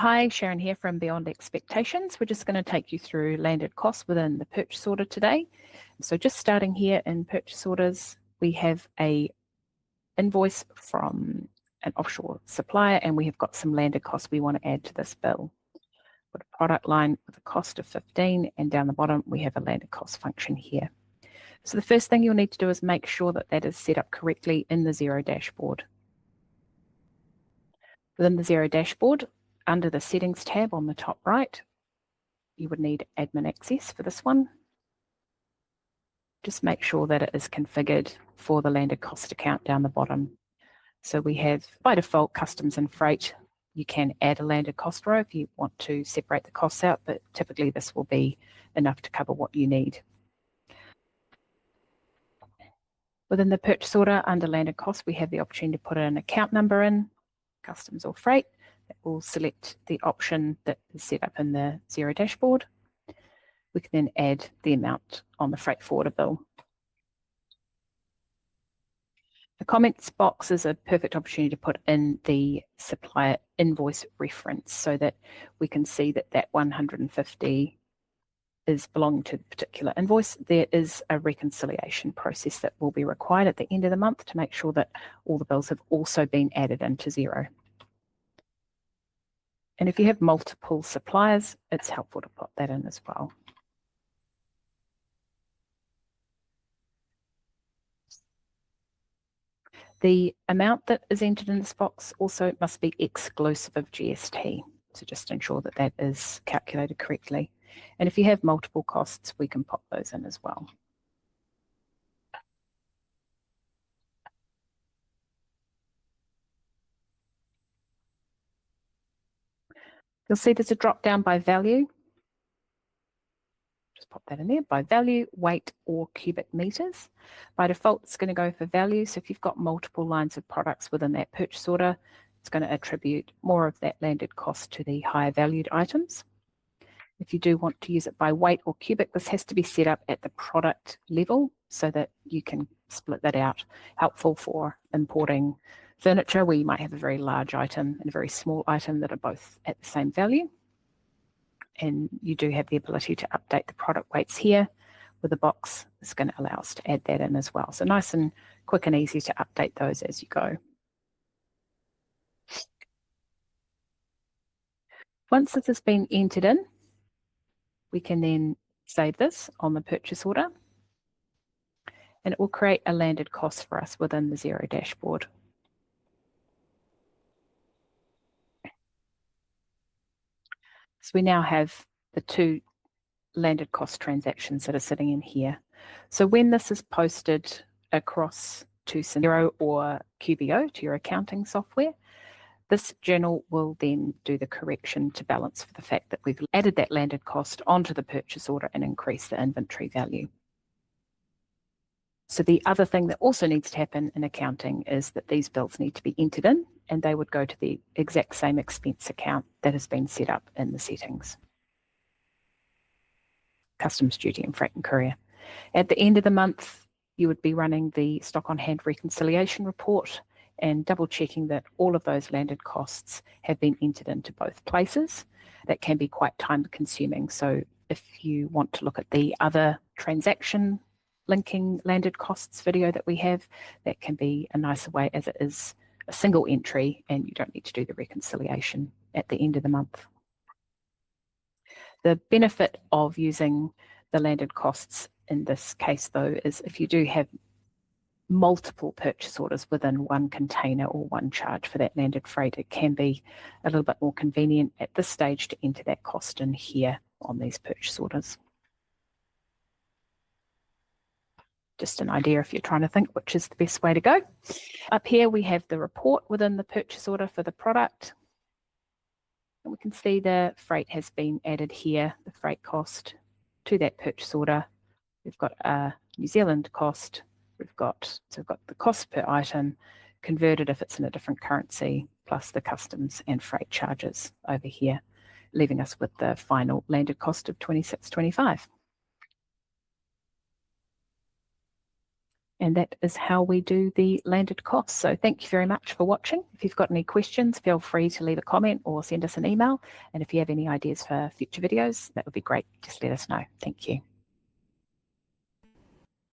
Hi, Sharon here from Beyond Expectations. We're just going to take you through landed costs within the purchase order today. So just starting here in purchase orders, we have a invoice from an offshore supplier, and we have got some landed costs we want to add to this bill. Got a product line with a cost of 15, and down the bottom we have a landed cost function here. So the first thing you'll need to do is make sure that that is set up correctly in the Xero dashboard. Within the Xero dashboard, under the Settings tab on the top right, you would need admin access for this one. Just make sure that it is configured for the landed cost account down the bottom. So we have, by default, customs and freight. You can add a landed cost row if you want to separate the costs out, but typically this will be enough to cover what you need. Within the purchase order, under landed cost, we have the opportunity to put an account number in, customs or freight. We'll select the option that is set up in the Xero dashboard. We can then add the amount on the freight forwarder bill. The comments box is a perfect opportunity to put in the supplier invoice reference so that we can see that that 150 is belonging to the particular invoice. There is a reconciliation process that will be required at the end of the month to make sure that all the bills have also been added into Xero. And if you have multiple suppliers, it's helpful to put that in as well. The amount that is entered in this box also must be exclusive of GST. So just ensure that that is calculated correctly. And if you have multiple costs, we can pop those in as well. You'll see there's a drop down by value. Just pop that in there, by value, weight, or cubic meters. By default, it's going to go for value. So if you've got multiple lines of products within that purchase order, it's going to attribute more of that landed cost to the higher valued items. If you do want to use it by weight or cubic, this has to be set up at the product level so that you can split that out. Helpful for importing furniture where you might have a very large item and a very small item that are both at the same value. And you do have the ability to update the product weights here with a box. It's going to allow us to add that in as well. So nice and quick and easy to update those as you go. Once this has been entered in, we can then save this on the purchase order, and it will create a landed cost for us within the Xero dashboard. So we now have the two landed cost transactions that are sitting in here. So when this is posted across to Xero or QBO, to your accounting software, this journal will then do the correction to balance for the fact that we've added that landed cost onto the purchase order and increased the inventory value. So the other thing that also needs to happen in accounting is that these bills need to be entered in, and they would go to the exact same expense account that has been set up in the settings. Customs duty and freight and courier. At the end of the month, you would be running the stock on hand reconciliation report and double checking that all of those landed costs have been entered into both places. That can be quite time consuming. So if you want to look at the other transaction linking landed costs video that we have, that can be a nicer way as it is a single entry and you don't need to do the reconciliation at the end of the month. The benefit of using the landed costs in this case though is if you do have multiple purchase orders within one container or one charge for that landed freight, it can be a little bit more convenient at this stage to enter that cost in here on these purchase orders. Just an idea if you're trying to think which is the best way to go. Up here we have the report within the purchase order for the product. And we can see the freight has been added here, the freight cost to that purchase order. We've got a New Zealand cost. We've got the cost per item converted if it's in a different currency, plus the customs and freight charges over here, leaving us with the final landed cost of $26.25. And that is how we do the landed costs. So thank you very much for watching. If you've got any questions, feel free to leave a comment or send us an email. And if you have any ideas for future videos, that would be great. Just let us know. Thank you.